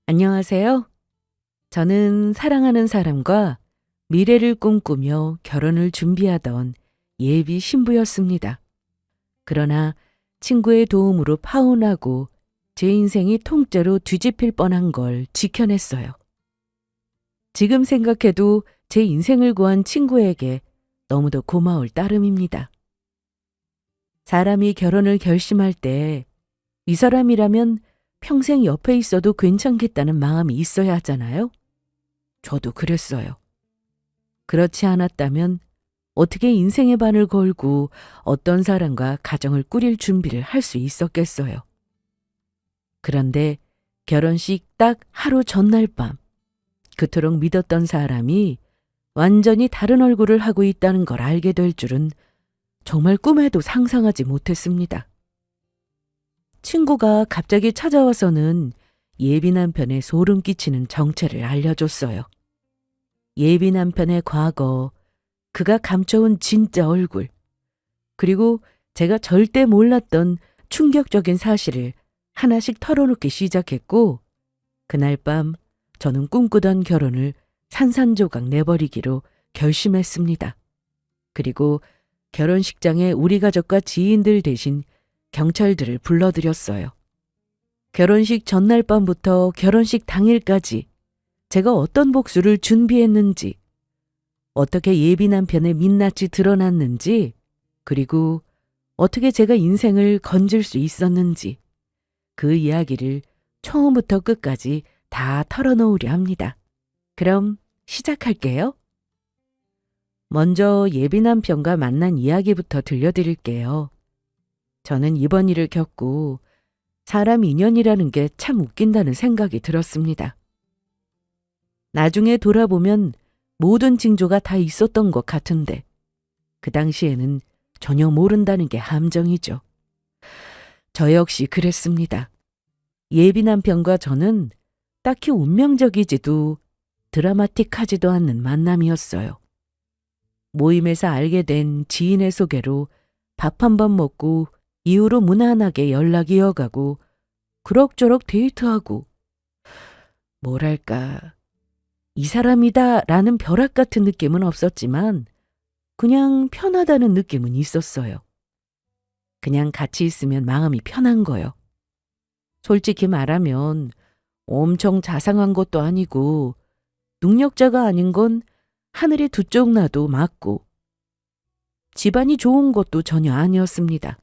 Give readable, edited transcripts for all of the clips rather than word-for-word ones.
안녕하세요. 저는 사랑하는 사람과 미래를 꿈꾸며 결혼을 준비하던 예비 신부였습니다. 그러나 친구의 도움으로 파혼하고 제 인생이 통째로 뒤집힐 뻔한 걸 지켜냈어요. 지금 생각해도 제 인생을 구한 친구에게 너무도 고마울 따름입니다. 사람이 결혼을 결심할 때 이 사람이라면 평생 옆에 있어도 괜찮겠다는 마음이 있어야 하잖아요. 저도 그랬어요. 그렇지 않았다면 어떻게 인생의 반을 걸고 어떤 사람과 가정을 꾸릴 준비를 할 수 있었겠어요. 그런데 결혼식 딱 하루 전날 밤, 그토록 믿었던 사람이 완전히 다른 얼굴을 하고 있다는 걸 알게 될 줄은 정말 꿈에도 상상하지 못했습니다. 친구가 갑자기 찾아와서는 예비 남편의 소름 끼치는 정체를 알려줬어요. 예비 남편의 과거, 그가 감춰온 진짜 얼굴, 그리고 제가 절대 몰랐던 충격적인 사실을 하나씩 털어놓기 시작했고, 그날 밤 저는 꿈꾸던 결혼을 산산조각 내버리기로 결심했습니다. 그리고 결혼식장에 우리 가족과 지인들 대신 경찰들을 불러들였어요. 결혼식 전날 밤부터 결혼식 당일까지 제가 어떤 복수를 준비했는지, 어떻게 예비 남편의 민낯이 드러났는지, 그리고 어떻게 제가 인생을 건질 수 있었는지 그 이야기를 처음부터 끝까지 다 털어놓으려 합니다. 그럼 시작할게요. 먼저 예비 남편과 만난 이야기부터 들려드릴게요. 저는 이번 일을 겪고 사람 인연이라는 게 참 웃긴다는 생각이 들었습니다. 나중에 돌아보면 모든 징조가 다 있었던 것 같은데 그 당시에는 전혀 모른다는 게 함정이죠. 저 역시 그랬습니다. 예비 남편과 저는 딱히 운명적이지도 드라마틱하지도 않는 만남이었어요. 모임에서 알게 된 지인의 소개로 밥 한 번 먹고 이후로 무난하게 연락이 이어가고 그럭저럭 데이트하고 뭐랄까 이 사람이다 라는 벼락 같은 느낌은 없었지만 그냥 편하다는 느낌은 있었어요. 그냥 같이 있으면 마음이 편한 거요. 솔직히 말하면 엄청 자상한 것도 아니고 능력자가 아닌 건 하늘의 두 쪽 나도 맞고 집안이 좋은 것도 전혀 아니었습니다.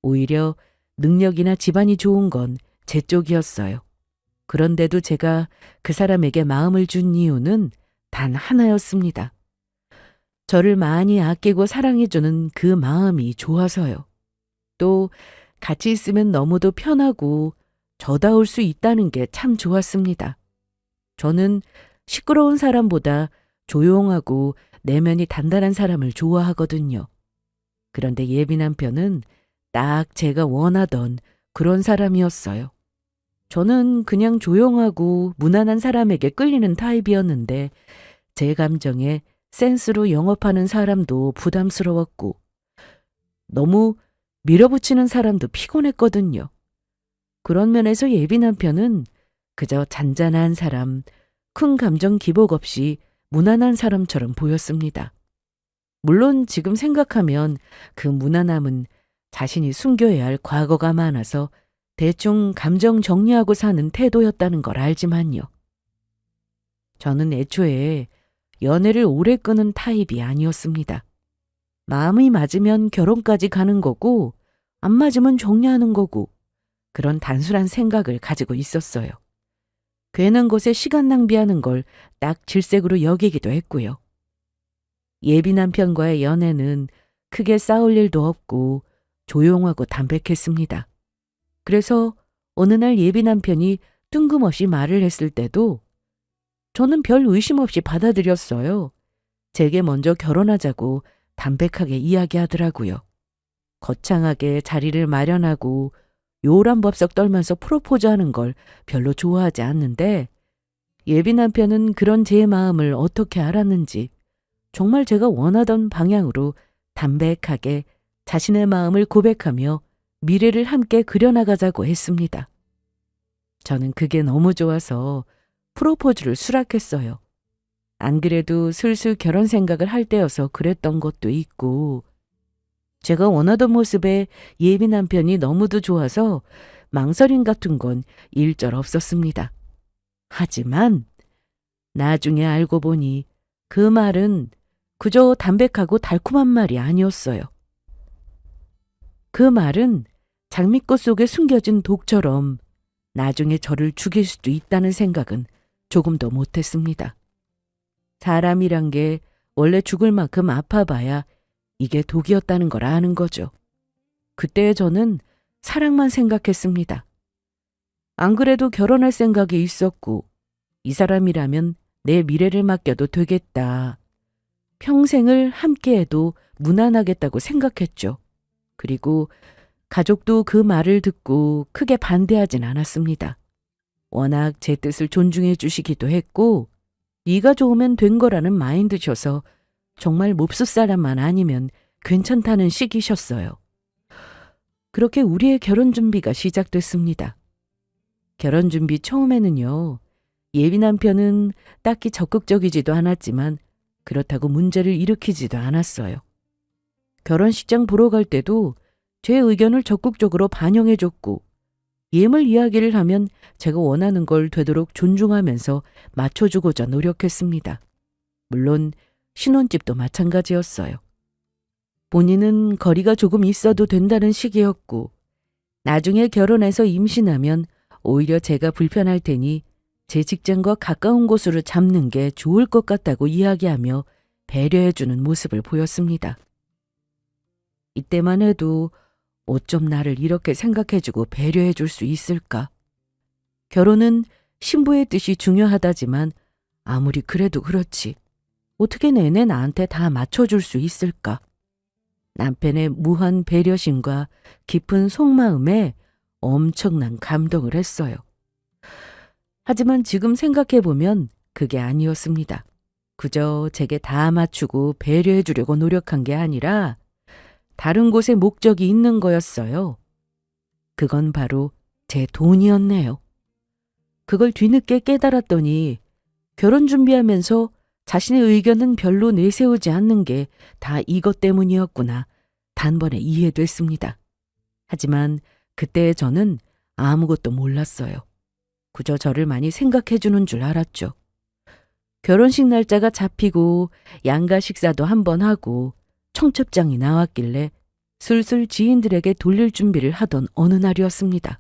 오히려 능력이나 집안이 좋은 건 제 쪽이었어요. 그런데도 제가 그 사람에게 마음을 준 이유는 단 하나였습니다. 저를 많이 아끼고 사랑해주는 그 마음이 좋아서요. 또 같이 있으면 너무도 편하고 저다울 수 있다는 게 참 좋았습니다. 저는 시끄러운 사람보다 조용하고 내면이 단단한 사람을 좋아하거든요. 그런데 예비 남편은 딱 제가 원하던 그런 사람이었어요. 저는 그냥 조용하고 무난한 사람에게 끌리는 타입이었는데 제 감정에 센스로 영업하는 사람도 부담스러웠고 너무 밀어붙이는 사람도 피곤했거든요. 그런 면에서 예비 남편은 그저 잔잔한 사람, 큰 감정 기복 없이 무난한 사람처럼 보였습니다. 물론 지금 생각하면 그 무난함은 자신이 숨겨야 할 과거가 많아서 대충 감정 정리하고 사는 태도였다는 걸 알지만요. 저는 애초에 연애를 오래 끄는 타입이 아니었습니다. 마음이 맞으면 결혼까지 가는 거고 안 맞으면 정리하는 거고 그런 단순한 생각을 가지고 있었어요. 괜한 곳에 시간 낭비하는 걸 딱 질색으로 여기기도 했고요. 예비 남편과의 연애는 크게 싸울 일도 없고 조용하고 담백했습니다. 그래서 어느 날 예비 남편이 뜬금없이 말을 했을 때도 저는 별 의심 없이 받아들였어요. 제게 먼저 결혼하자고 담백하게 이야기하더라고요. 거창하게 자리를 마련하고 요란법석 떨면서 프로포즈하는 걸 별로 좋아하지 않는데 예비 남편은 그런 제 마음을 어떻게 알았는지 정말 제가 원하던 방향으로 담백하게 자신의 마음을 고백하며 미래를 함께 그려나가자고 했습니다. 저는 그게 너무 좋아서 프로포즈를 수락했어요. 안 그래도 슬슬 결혼 생각을 할 때여서 그랬던 것도 있고, 제가 원하던 모습에 예비 남편이 너무도 좋아서 망설임 같은 건 일절 없었습니다. 하지만 나중에 알고 보니 그 말은 그저 담백하고 달콤한 말이 아니었어요. 그 말은 장미꽃 속에 숨겨진 독처럼 나중에 저를 죽일 수도 있다는 생각은 조금도 못했습니다. 사람이란 게 원래 죽을 만큼 아파봐야 이게 독이었다는 걸 아는 거죠. 그때 저는 사랑만 생각했습니다. 안 그래도 결혼할 생각이 있었고, 이 사람이라면 내 미래를 맡겨도 되겠다. 평생을 함께해도 무난하겠다고 생각했죠. 그리고 가족도 그 말을 듣고 크게 반대하진 않았습니다. 워낙 제 뜻을 존중해 주시기도 했고, 네가 좋으면 된 거라는 마인드셔서 정말 몹쓸 사람만 아니면 괜찮다는 식이셨어요. 그렇게 우리의 결혼 준비가 시작됐습니다. 결혼 준비 처음에는요, 예비 남편은 딱히 적극적이지도 않았지만 그렇다고 문제를 일으키지도 않았어요. 결혼식장 보러 갈 때도 제 의견을 적극적으로 반영해줬고, 예물 이야기를 하면 제가 원하는 걸 되도록 존중하면서 맞춰주고자 노력했습니다. 물론 신혼집도 마찬가지였어요. 본인은 거리가 조금 있어도 된다는 식이었고, 나중에 결혼해서 임신하면 오히려 제가 불편할 테니 제 직장과 가까운 곳으로 잡는 게 좋을 것 같다고 이야기하며 배려해주는 모습을 보였습니다. 이때만 해도 어쩜 나를 이렇게 생각해주고 배려해줄 수 있을까? 결혼은 신부의 뜻이 중요하다지만 아무리 그래도 그렇지. 어떻게 내내 나한테 다 맞춰줄 수 있을까? 남편의 무한 배려심과 깊은 속마음에 엄청난 감동을 했어요. 하지만 지금 생각해보면 그게 아니었습니다. 그저 제게 다 맞추고 배려해주려고 노력한 게 아니라 다른 곳에 목적이 있는 거였어요. 그건 바로 제 돈이었네요. 그걸 뒤늦게 깨달았더니 결혼 준비하면서 자신의 의견은 별로 내세우지 않는 게 다 이것 때문이었구나 단번에 이해됐습니다. 하지만 그때 저는 아무것도 몰랐어요. 그저 저를 많이 생각해 주는 줄 알았죠. 결혼식 날짜가 잡히고 양가 식사도 한번 하고 청첩장이 나왔길래 슬슬 지인들에게 돌릴 준비를 하던 어느 날이었습니다.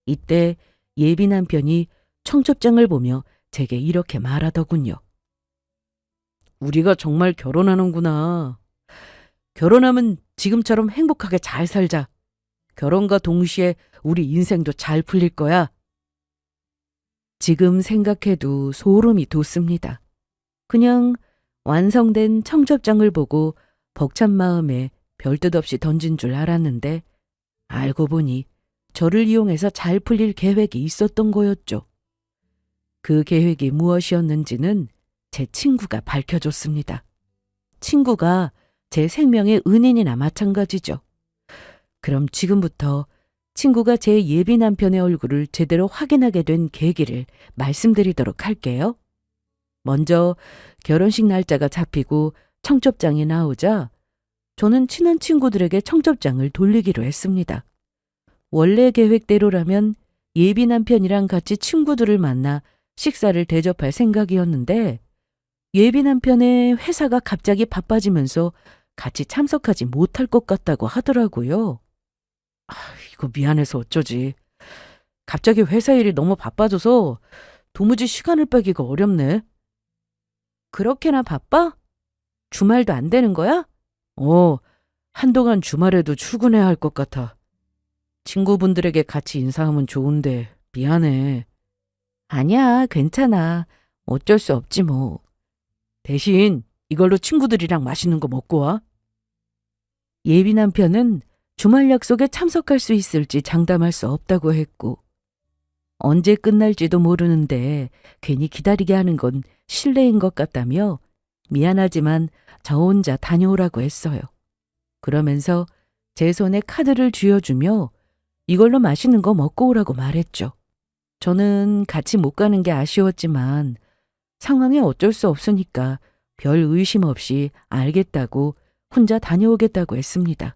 이때 예비 남편이 청첩장을 보며 제게 이렇게 말하더군요. 우리가 정말 결혼하는구나. 결혼하면 지금처럼 행복하게 잘 살자. 결혼과 동시에 우리 인생도 잘 풀릴 거야. 지금 생각해도 소름이 돋습니다. 그냥 완성된 청첩장을 보고 벅찬 마음에 별뜻 없이 던진 줄 알았는데 알고 보니 저를 이용해서 잘 풀릴 계획이 있었던 거였죠. 그 계획이 무엇이었는지는 제 친구가 밝혀줬습니다. 친구가 제 생명의 은인이나 마찬가지죠. 그럼 지금부터 친구가 제 예비 남편의 얼굴을 제대로 확인하게 된 계기를 말씀드리도록 할게요. 먼저 결혼식 날짜가 잡히고 청첩장이 나오자 저는 친한 친구들에게 청첩장을 돌리기로 했습니다. 원래 계획대로라면 예비 남편이랑 같이 친구들을 만나 식사를 대접할 생각이었는데 예비 남편의 회사가 갑자기 바빠지면서 같이 참석하지 못할 것 같다고 하더라고요. 이거 미안해서 어쩌지. 갑자기 회사 일이 너무 바빠져서 도무지 시간을 빼기가 어렵네. 그렇게나 바빠? 주말도 안 되는 거야? 한동안 주말에도 출근해야 할 것 같아. 친구분들에게 같이 인사하면 좋은데 미안해. 아니야, 괜찮아. 어쩔 수 없지 뭐. 대신 이걸로 친구들이랑 맛있는 거 먹고 와. 예비 남편은 주말 약속에 참석할 수 있을지 장담할 수 없다고 했고 언제 끝날지도 모르는데 괜히 기다리게 하는 건 실례인 것 같다며 미안하지만 저 혼자 다녀오라고 했어요. 그러면서 제 손에 카드를 쥐어주며 이걸로 맛있는 거 먹고 오라고 말했죠. 저는 같이 못 가는 게 아쉬웠지만 상황이 어쩔 수 없으니까 별 의심 없이 알겠다고 혼자 다녀오겠다고 했습니다.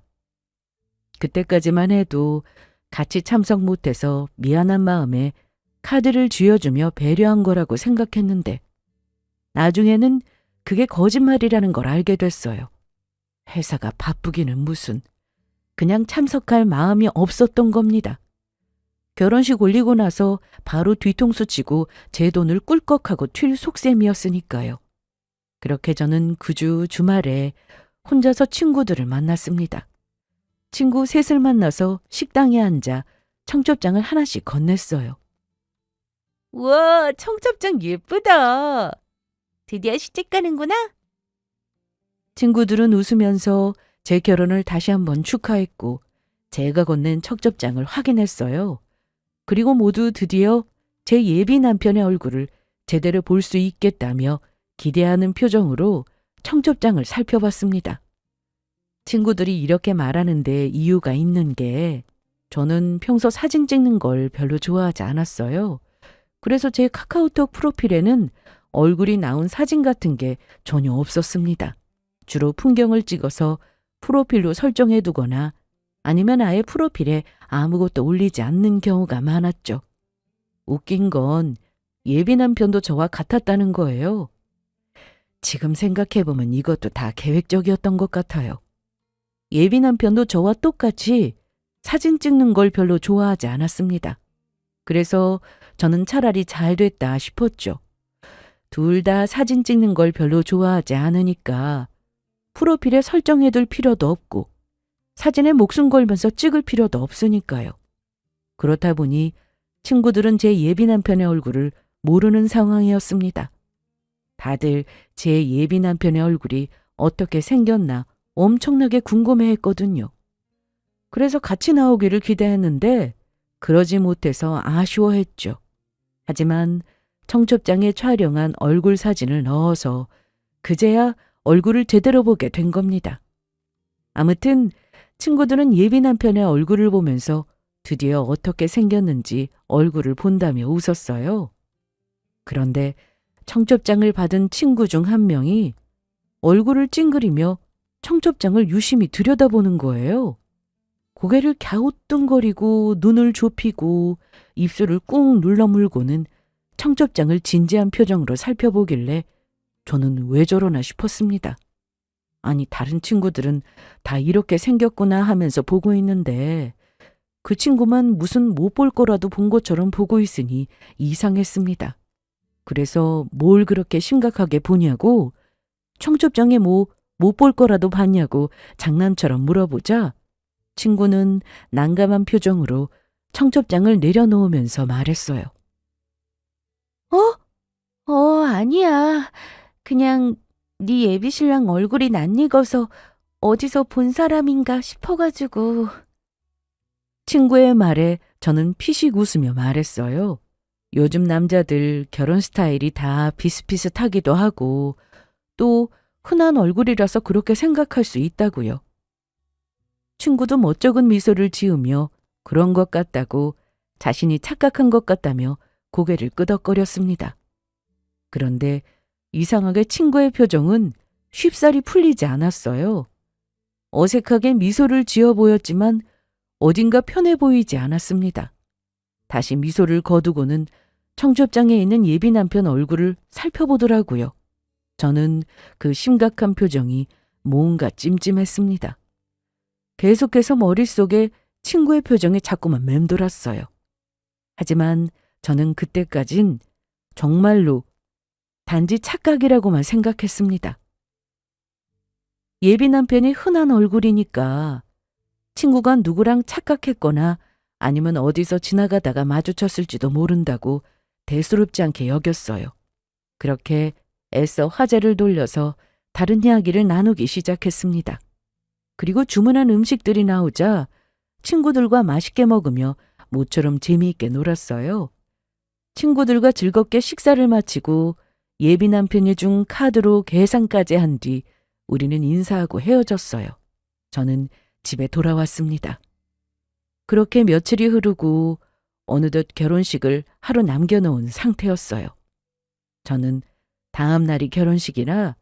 그때까지만 해도 같이 참석 못해서 미안한 마음에 카드를 쥐어주며 배려한 거라고 생각했는데 나중에는 그게 거짓말이라는 걸 알게 됐어요. 회사가 바쁘기는 무슨 그냥 참석할 마음이 없었던 겁니다. 결혼식 올리고 나서 바로 뒤통수 치고 제 돈을 꿀꺽하고 튈 속셈이었으니까요. 그렇게 저는 그 주 주말에 혼자서 친구들을 만났습니다. 친구 셋을 만나서 식당에 앉아 청첩장을 하나씩 건넸어요. 우와, 청첩장 예쁘다. 드디어 시집 가는구나. 친구들은 웃으면서 제 결혼을 다시 한번 축하했고 제가 건넨 청첩장을 확인했어요. 그리고 모두 드디어 제 예비 남편의 얼굴을 제대로 볼 수 있겠다며 기대하는 표정으로 청첩장을 살펴봤습니다. 친구들이 이렇게 말하는데 이유가 있는 게 저는 평소 사진 찍는 걸 별로 좋아하지 않았어요. 그래서 제 카카오톡 프로필에는 얼굴이 나온 사진 같은 게 전혀 없었습니다. 주로 풍경을 찍어서 프로필로 설정해 두거나 아니면 아예 프로필에 아무것도 올리지 않는 경우가 많았죠. 웃긴 건 예비 남편도 저와 같았다는 거예요. 지금 생각해보면 이것도 다 계획적이었던 것 같아요. 예비 남편도 저와 똑같이 사진 찍는 걸 별로 좋아하지 않았습니다. 그래서 저는 차라리 잘 됐다 싶었죠. 둘 다 사진 찍는 걸 별로 좋아하지 않으니까 프로필에 설정해둘 필요도 없고 사진에 목숨 걸면서 찍을 필요도 없으니까요. 그렇다 보니 친구들은 제 예비 남편의 얼굴을 모르는 상황이었습니다. 다들 제 예비 남편의 얼굴이 어떻게 생겼나 엄청나게 궁금해했거든요. 그래서 같이 나오기를 기대했는데 그러지 못해서 아쉬워했죠. 하지만 청첩장에 촬영한 얼굴 사진을 넣어서 그제야 얼굴을 제대로 보게 된 겁니다. 아무튼 친구들은 예비 남편의 얼굴을 보면서 드디어 어떻게 생겼는지 얼굴을 본다며 웃었어요. 그런데 청첩장을 받은 친구 중 한 명이 얼굴을 찡그리며 청첩장을 유심히 들여다보는 거예요. 고개를 갸우뚱거리고 눈을 좁히고 입술을 꾹 눌러 물고는 청첩장을 진지한 표정으로 살펴보길래 저는 왜 저러나 싶었습니다. 아니, 다른 친구들은 다 이렇게 생겼구나 하면서 보고 있는데 그 친구만 무슨 못 볼 거라도 본 것처럼 보고 있으니 이상했습니다. 그래서 뭘 그렇게 심각하게 보냐고 청첩장에 뭐 못 볼 거라도 봤냐고 장난처럼 물어보자 친구는 난감한 표정으로 청첩장을 내려놓으면서 말했어요. 아니야. 그냥 네 예비 신랑 얼굴이 낯익어서 어디서 본 사람인가 싶어가지고. 친구의 말에 저는 피식 웃으며 말했어요. 요즘 남자들 결혼 스타일이 다 비슷비슷하기도 하고 또 흔한 얼굴이라서 그렇게 생각할 수 있다고요. 친구도 멋쩍은 미소를 지으며 그런 것 같다고 자신이 착각한 것 같다며 고개를 끄덕거렸습니다. 그런데 이상하게 친구의 표정은 쉽사리 풀리지 않았어요. 어색하게 미소를 지어 보였지만 어딘가 편해 보이지 않았습니다. 다시 미소를 거두고는 청첩장에 있는 예비 남편 얼굴을 살펴보더라고요. 저는 그 심각한 표정이 뭔가 찜찜했습니다. 계속해서 머릿속에 친구의 표정이 자꾸만 맴돌았어요. 하지만 저는 그때까진 정말로 단지 착각이라고만 생각했습니다. 예비 남편이 흔한 얼굴이니까 친구가 누구랑 착각했거나 아니면 어디서 지나가다가 마주쳤을지도 모른다고 대수롭지 않게 여겼어요. 그렇게 애써 화제를 돌려서 다른 이야기를 나누기 시작했습니다. 그리고 주문한 음식들이 나오자 친구들과 맛있게 먹으며 모처럼 재미있게 놀았어요. 친구들과 즐겁게 식사를 마치고 예비 남편이 준 카드로 계산까지 한 뒤 우리는 인사하고 헤어졌어요. 저는 집에 돌아왔습니다. 그렇게 며칠이 흐르고 어느덧 결혼식을 하루 남겨놓은 상태였어요. 저는 다음 날이 결혼식이라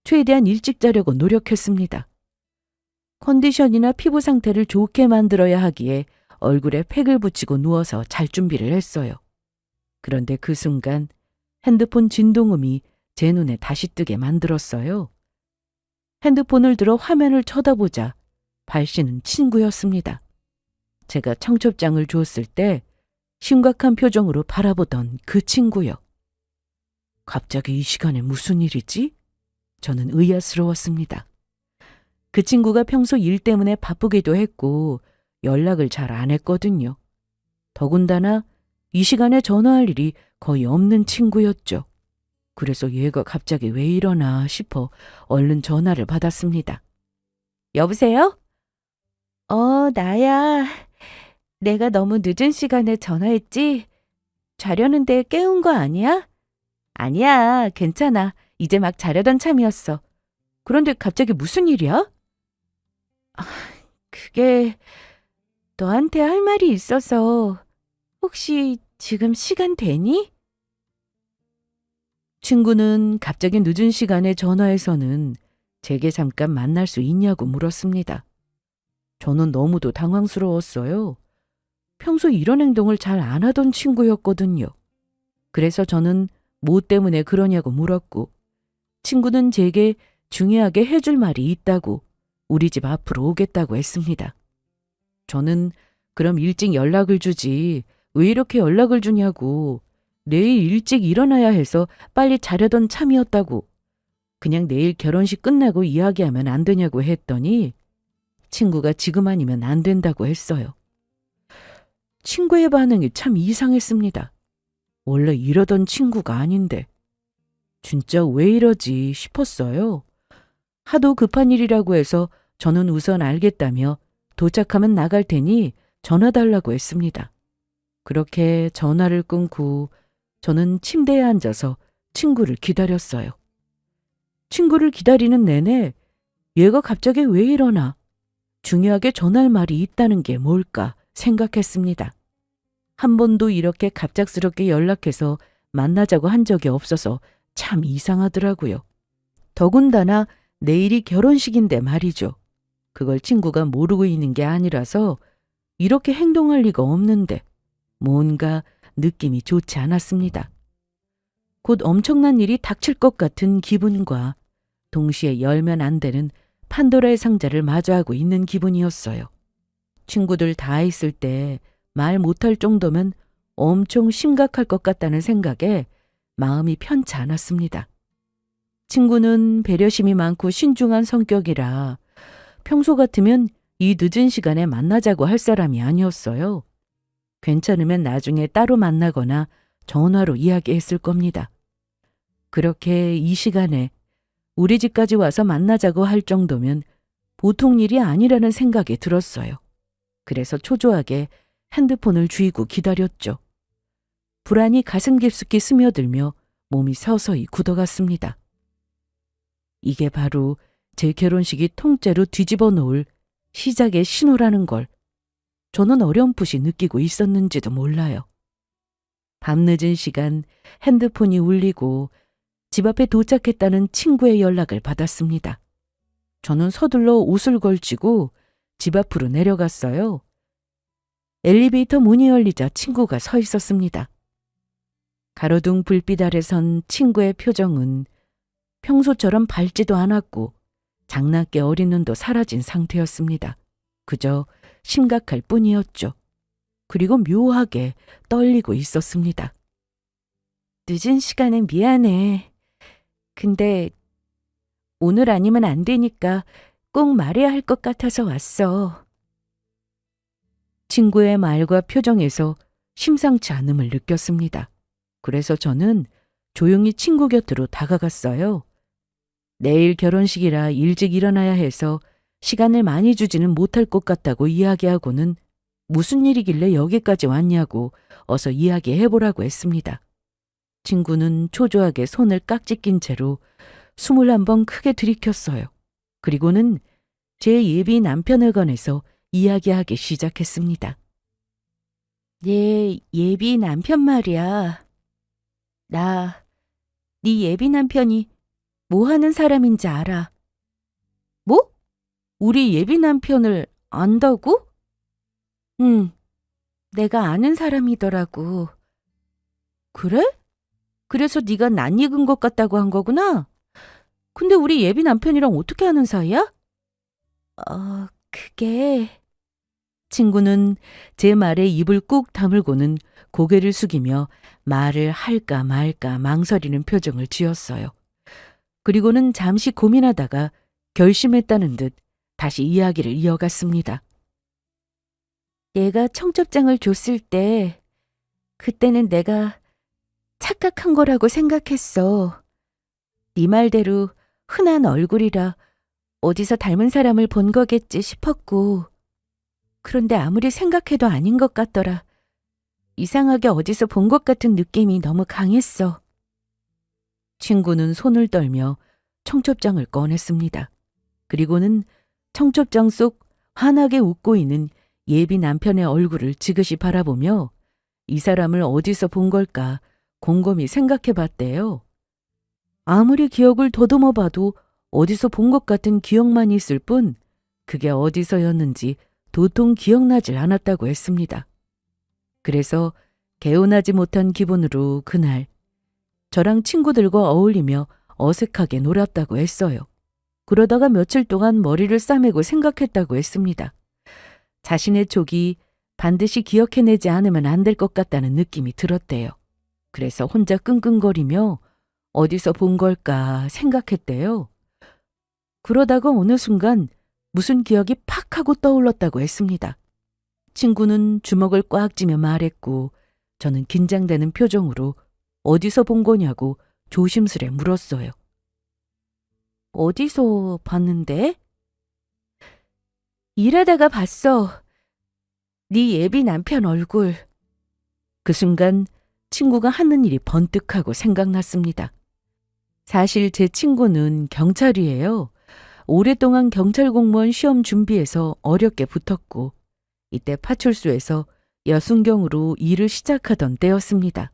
최대한 일찍 자려고 노력했습니다. 컨디션이나 피부 상태를 좋게 만들어야 하기에 얼굴에 팩을 붙이고 누워서 잘 준비를 했어요. 그런데 그 순간 핸드폰 진동음이 제 눈에 다시 뜨게 만들었어요. 핸드폰을 들어 화면을 쳐다보자 발신은 친구였습니다. 제가 청첩장을 줬을 때 심각한 표정으로 바라보던 그 친구요. 갑자기 이 시간에 무슨 일이지? 저는 의아스러웠습니다. 그 친구가 평소 일 때문에 바쁘기도 했고 연락을 잘 안 했거든요. 더군다나 이 시간에 전화할 일이 거의 없는 친구였죠. 그래서 얘가 갑자기 왜 이러나 싶어 얼른 전화를 받았습니다. 여보세요? 나야. 내가 너무 늦은 시간에 전화했지? 자려는데 깨운 거 아니야? 아니야, 괜찮아. 이제 막 자려던 참이었어. 그런데 갑자기 무슨 일이야? 그게 너한테 할 말이 있어서 혹시 지금 시간 되니? 친구는 갑자기 늦은 시간에 전화해서는 제게 잠깐 만날 수 있냐고 물었습니다. 저는 너무도 당황스러웠어요. 평소 이런 행동을 잘 안 하던 친구였거든요. 그래서 저는 뭐 때문에 그러냐고 물었고, 친구는 제게 중요하게 해줄 말이 있다고 우리 집 앞으로 오겠다고 했습니다. 저는 그럼 일찍 연락을 주지 왜 이렇게 연락을 주냐고, 내일 일찍 일어나야 해서 빨리 자려던 참이었다고, 그냥 내일 결혼식 끝나고 이야기하면 안 되냐고 했더니 친구가 지금 아니면 안 된다고 했어요. 친구의 반응이 참 이상했습니다. 원래 이러던 친구가 아닌데 진짜 왜 이러지 싶었어요. 하도 급한 일이라고 해서 저는 우선 알겠다며 도착하면 나갈 테니 전화 달라고 했습니다. 그렇게 전화를 끊고 저는 침대에 앉아서 친구를 기다렸어요. 친구를 기다리는 내내 얘가 갑자기 왜 이러나, 중요하게 전할 말이 있다는 게 뭘까 생각했습니다. 한 번도 이렇게 갑작스럽게 연락해서 만나자고 한 적이 없어서 참 이상하더라고요. 더군다나 내일이 결혼식인데 말이죠. 그걸 친구가 모르고 있는 게 아니라서 이렇게 행동할 리가 없는데 뭔가 느낌이 좋지 않았습니다. 곧 엄청난 일이 닥칠 것 같은 기분과 동시에 열면 안 되는 판도라의 상자를 마주하고 있는 기분이었어요. 친구들 다 있을 때 말 못할 정도면 엄청 심각할 것 같다는 생각에 마음이 편치 않았습니다. 친구는 배려심이 많고 신중한 성격이라 평소 같으면 이 늦은 시간에 만나자고 할 사람이 아니었어요. 괜찮으면 나중에 따로 만나거나 전화로 이야기했을 겁니다. 그렇게 이 시간에 우리 집까지 와서 만나자고 할 정도면 보통 일이 아니라는 생각이 들었어요. 그래서 초조하게 핸드폰을 쥐고 기다렸죠. 불안이 가슴 깊숙이 스며들며 몸이 서서히 굳어갔습니다. 이게 바로 제 결혼식이 통째로 뒤집어 놓을 시작의 신호라는 걸 저는 어렴풋이 느끼고 있었는지도 몰라요. 밤늦은 시간 핸드폰이 울리고 집 앞에 도착했다는 친구의 연락을 받았습니다. 저는 서둘러 옷을 걸치고 집 앞으로 내려갔어요. 엘리베이터 문이 열리자 친구가 서 있었습니다. 가로등 불빛 아래 선 친구의 표정은 평소처럼 밝지도 않았고 장난기 어린 눈도 사라진 상태였습니다. 그저 심각할 뿐이었죠. 그리고 묘하게 떨리고 있었습니다. 늦은 시간에 미안해. 근데 오늘 아니면 안 되니까 꼭 말해야 할 것 같아서 왔어. 친구의 말과 표정에서 심상치 않음을 느꼈습니다. 그래서 저는 조용히 친구 곁으로 다가갔어요. 내일 결혼식이라 일찍 일어나야 해서 시간을 많이 주지는 못할 것 같다고 이야기하고는 무슨 일이길래 여기까지 왔냐고 어서 이야기해보라고 했습니다. 친구는 초조하게 손을 깍지 낀 채로 숨을 한번 크게 들이켰어요. 그리고는 제 예비 남편을 꺼내서 이야기하기 시작했습니다. 내 예비 남편 말이야. 네 예비 남편이 뭐 하는 사람인지 알아. 뭐? 우리 예비 남편을 안다고? 응, 내가 아는 사람이더라고. 그래? 그래서 네가 낯익은 것 같다고 한 거구나? 근데 우리 예비 남편이랑 어떻게 하는 사이야? 그게... 친구는 제 말에 입을 꾹 다물고는 고개를 숙이며 말을 할까 말까 망설이는 표정을 지었어요. 그리고는 잠시 고민하다가 결심했다는 듯 다시 이야기를 이어갔습니다. 얘가 청첩장을 줬을 때 그때는 내가 착각한 거라고 생각했어. 네 말대로 흔한 얼굴이라 어디서 닮은 사람을 본 거겠지 싶었고, 그런데 아무리 생각해도 아닌 것 같더라. 이상하게 어디서 본 것 같은 느낌이 너무 강했어. 친구는 손을 떨며 청첩장을 꺼냈습니다. 그리고는 청첩장 속 환하게 웃고 있는 예비 남편의 얼굴을 지그시 바라보며 이 사람을 어디서 본 걸까 곰곰이 생각해 봤대요. 아무리 기억을 더듬어 봐도 어디서 본 것 같은 기억만 있을 뿐 그게 어디서였는지 도통 기억나질 않았다고 했습니다. 그래서 개운하지 못한 기분으로 그날 저랑 친구들과 어울리며 어색하게 놀았다고 했어요. 그러다가 며칠 동안 머리를 싸매고 생각했다고 했습니다. 자신의 촉이 반드시 기억해내지 않으면 안 될 것 같다는 느낌이 들었대요. 그래서 혼자 끙끙거리며 어디서 본 걸까 생각했대요. 그러다가 어느 순간 무슨 기억이 팍 하고 떠올랐다고 했습니다. 친구는 주먹을 꽉 쥐며 말했고 저는 긴장되는 표정으로 어디서 본 거냐고 조심스레 물었어요. 어디서 봤는데? 일하다가 봤어. 네 예비 남편 얼굴. 그 순간 친구가 하는 일이 번뜩하고 생각났습니다. 사실 제 친구는 경찰이에요. 오랫동안 경찰 공무원 시험 준비해서 어렵게 붙었고 이때 파출소에서 여순경으로 일을 시작하던 때였습니다.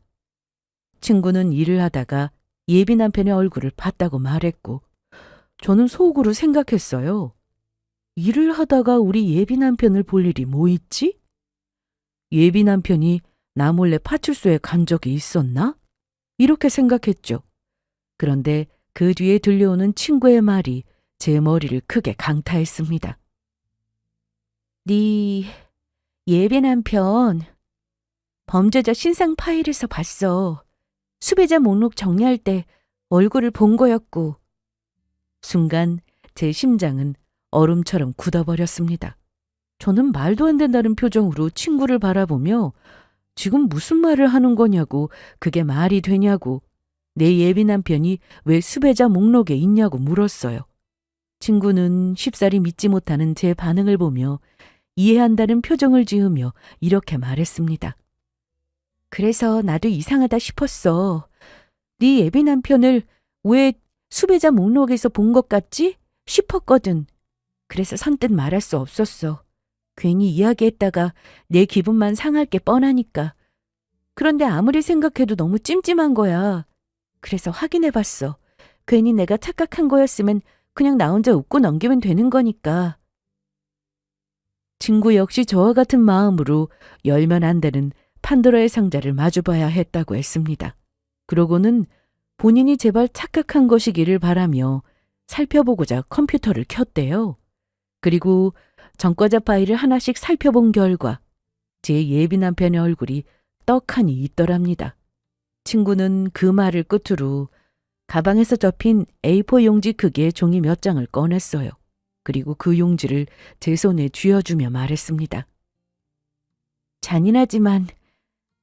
친구는 일을 하다가 예비 남편의 얼굴을 봤다고 말했고 저는 속으로 생각했어요. 일을 하다가 우리 예비 남편을 볼 일이 뭐 있지? 예비 남편이 나 몰래 파출소에 간 적이 있었나? 이렇게 생각했죠. 그런데 그 뒤에 들려오는 친구의 말이 제 머리를 크게 강타했습니다. 네 예비 남편 범죄자 신상 파일에서 봤어. 수배자 목록 정리할 때 얼굴을 본 거였고. 순간 제 심장은 얼음처럼 굳어버렸습니다. 저는 말도 안 된다는 표정으로 친구를 바라보며 지금 무슨 말을 하는 거냐고, 그게 말이 되냐고, 내 예비 남편이 왜 수배자 목록에 있냐고 물었어요. 친구는 쉽사리 믿지 못하는 제 반응을 보며 이해한다는 표정을 지으며 이렇게 말했습니다. 그래서 나도 이상하다 싶었어. 네 예비 남편을 왜 수배자 목록에서 본 것 같지? 싶었거든. 그래서 선뜻 말할 수 없었어. 괜히 이야기했다가 내 기분만 상할 게 뻔하니까. 그런데 아무리 생각해도 너무 찜찜한 거야. 그래서 확인해봤어. 괜히 내가 착각한 거였으면 그냥 나 혼자 웃고 넘기면 되는 거니까. 친구 역시 저와 같은 마음으로 열면 안 되는 판도라의 상자를 마주봐야 했다고 했습니다. 그러고는 본인이 제발 착각한 것이기를 바라며 살펴보고자 컴퓨터를 켰대요. 그리고 전과자 파일을 하나씩 살펴본 결과 제 예비 남편의 얼굴이 떡하니 있더랍니다. 친구는 그 말을 끝으로 가방에서 접힌 A4 용지 크기의 종이 몇 장을 꺼냈어요. 그리고 그 용지를 제 손에 쥐어주며 말했습니다. 잔인하지만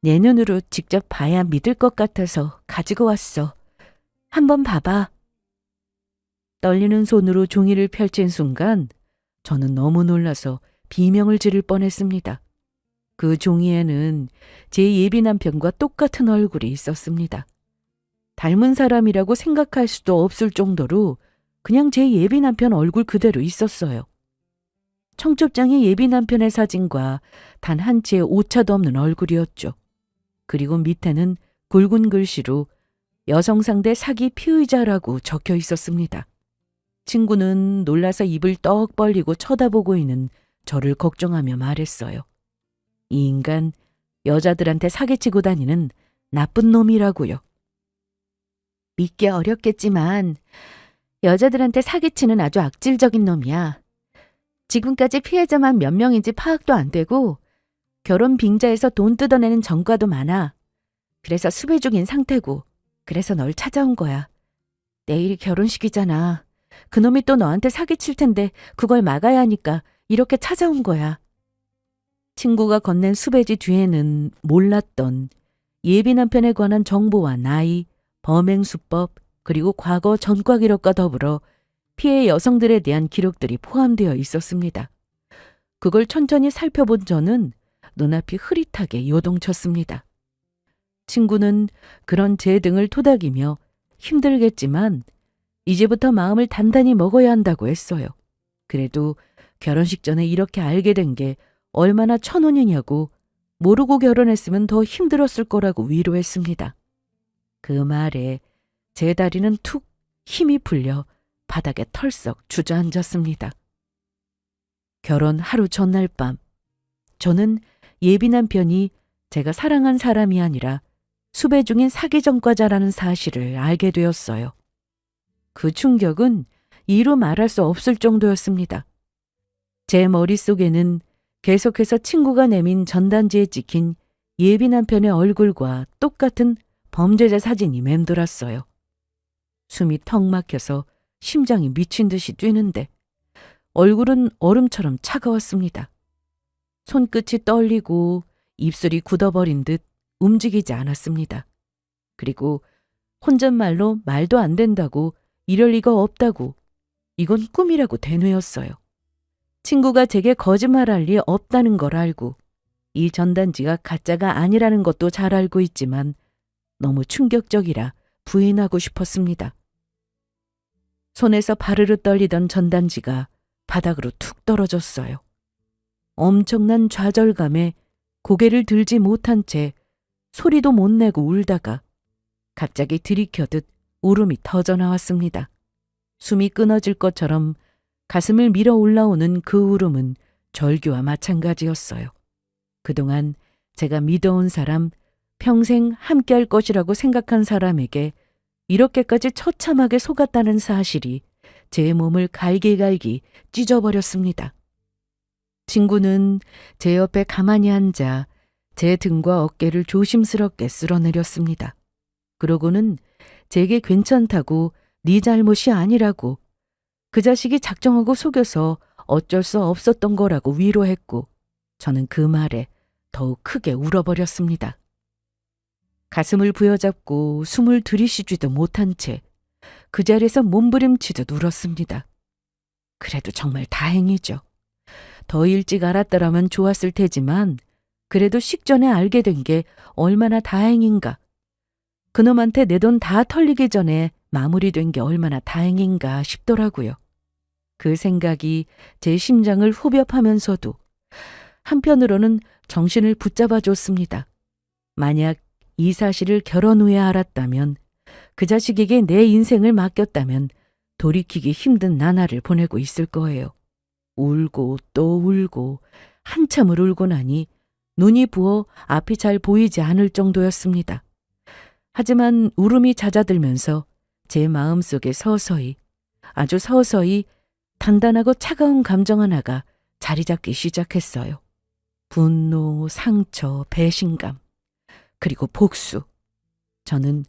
내 눈으로 직접 봐야 믿을 것 같아서 가지고 왔어. 한번 봐봐. 떨리는 손으로 종이를 펼친 순간 저는 너무 놀라서 비명을 지를 뻔했습니다. 그 종이에는 제 예비 남편과 똑같은 얼굴이 있었습니다. 닮은 사람이라고 생각할 수도 없을 정도로 그냥 제 예비 남편 얼굴 그대로 있었어요. 청첩장에 예비 남편의 사진과 단 한 치의 오차도 없는 얼굴이었죠. 그리고 밑에는 굵은 글씨로 여성 상대 사기 피의자라고 적혀 있었습니다. 친구는 놀라서 입을 떡 벌리고 쳐다보고 있는 저를 걱정하며 말했어요. 이 인간 여자들한테 사기치고 다니는 나쁜 놈이라고요. 믿기 어렵겠지만 여자들한테 사기치는 아주 악질적인 놈이야. 지금까지 피해자만 몇 명인지 파악도 안 되고 결혼 빙자에서 돈 뜯어내는 전과도 많아. 그래서 수배 중인 상태고 그래서 널 찾아온 거야. 내일이 결혼식이잖아. 그놈이 또 너한테 사기칠 텐데 그걸 막아야 하니까 이렇게 찾아온 거야. 친구가 건넨 수배지 뒤에는 몰랐던 예비 남편에 관한 정보와 나이, 범행 수법, 그리고 과거 전과 기록과 더불어 피해 여성들에 대한 기록들이 포함되어 있었습니다. 그걸 천천히 살펴본 저는 눈앞이 흐릿하게 요동쳤습니다. 친구는 그런 제 등을 토닥이며 힘들겠지만 이제부터 마음을 단단히 먹어야 한다고 했어요. 그래도 결혼식 전에 이렇게 알게 된 게 얼마나 천운이냐고 모르고 결혼했으면 더 힘들었을 거라고 위로했습니다. 그 말에 제 다리는 툭 힘이 풀려 바닥에 털썩 주저앉았습니다. 결혼 하루 전날 밤, 저는 예비 남편이 제가 사랑한 사람이 아니라 수배 중인 사기 전과자라는 사실을 알게 되었어요. 그 충격은 이루 말할 수 없을 정도였습니다. 제 머릿속에는 계속해서 친구가 내민 전단지에 찍힌 예비 남편의 얼굴과 똑같은 범죄자 사진이 맴돌았어요. 숨이 턱 막혀서 심장이 미친 듯이 뛰는데 얼굴은 얼음처럼 차가웠습니다. 손끝이 떨리고 입술이 굳어버린 듯 움직이지 않았습니다. 그리고 혼잣말로 말도 안 된다고 이럴 리가 없다고 이건 꿈이라고 대뇌었어요. 친구가 제게 거짓말할 리 없다는 걸 알고 이 전단지가 가짜가 아니라는 것도 잘 알고 있지만 너무 충격적이라 부인하고 싶었습니다. 손에서 바르르 떨리던 전단지가 바닥으로 툭 떨어졌어요. 엄청난 좌절감에 고개를 들지 못한 채 소리도 못 내고 울다가 갑자기 들이켜듯 울음이 터져나왔습니다. 숨이 끊어질 것처럼 가슴을 밀어 올라오는 그 울음은 절규와 마찬가지였어요. 그동안 제가 믿어온 사람, 평생 함께할 것이라고 생각한 사람에게 이렇게까지 처참하게 속았다는 사실이 제 몸을 갈기갈기 찢어버렸습니다. 친구는 제 옆에 가만히 앉아 제 등과 어깨를 조심스럽게 쓸어내렸습니다. 그러고는 제게 괜찮다고 네 잘못이 아니라고 그 자식이 작정하고 속여서 어쩔 수 없었던 거라고 위로했고 저는 그 말에 더욱 크게 울어버렸습니다. 가슴을 부여잡고 숨을 들이쉬지도 못한 채 그 자리에서 몸부림치듯 울었습니다. 그래도 정말 다행이죠. 더 일찍 알았더라면 좋았을 테지만 그래도 식전에 알게 된 게 얼마나 다행인가. 그놈한테 내 돈 다 털리기 전에 마무리된 게 얼마나 다행인가 싶더라고요. 그 생각이 제 심장을 후벼파면서도 한편으로는 정신을 붙잡아줬습니다. 만약 이 사실을 결혼 후에 알았다면, 그 자식에게 내 인생을 맡겼다면 돌이키기 힘든 나날을 보내고 있을 거예요. 울고 또 울고 한참을 울고 나니 눈이 부어 앞이 잘 보이지 않을 정도였습니다. 하지만 울음이 잦아들면서 제 마음속에 서서히, 아주 서서히 단단하고 차가운 감정 하나가 자리 잡기 시작했어요. 분노, 상처, 배신감, 그리고 복수. 저는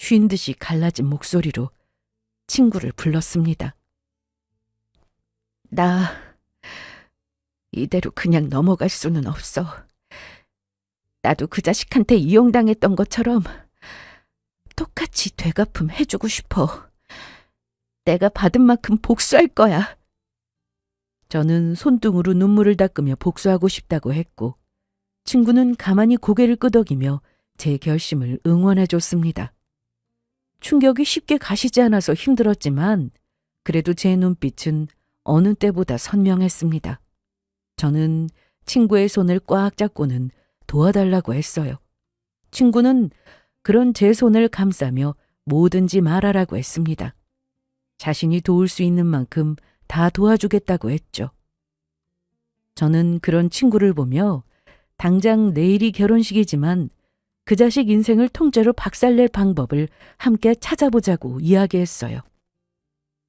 쉰 듯이 갈라진 목소리로 친구를 불렀습니다. 나 이대로 그냥 넘어갈 수는 없어. 나도 그 자식한테 이용당했던 것처럼 똑같이 되갚음 해주고 싶어. 내가 받은 만큼 복수할 거야. 저는 손등으로 눈물을 닦으며 복수하고 싶다고 했고 친구는 가만히 고개를 끄덕이며 제 결심을 응원해줬습니다. 충격이 쉽게 가시지 않아서 힘들었지만 그래도 제 눈빛은 어느 때보다 선명했습니다. 저는 친구의 손을 꽉 잡고는 도와달라고 했어요. 친구는 그런 제 손을 감싸며 뭐든지 말하라고 했습니다. 자신이 도울 수 있는 만큼 다 도와주겠다고 했죠. 저는 그런 친구를 보며 당장 내일이 결혼식이지만 그 자식 인생을 통째로 박살낼 방법을 함께 찾아보자고 이야기했어요.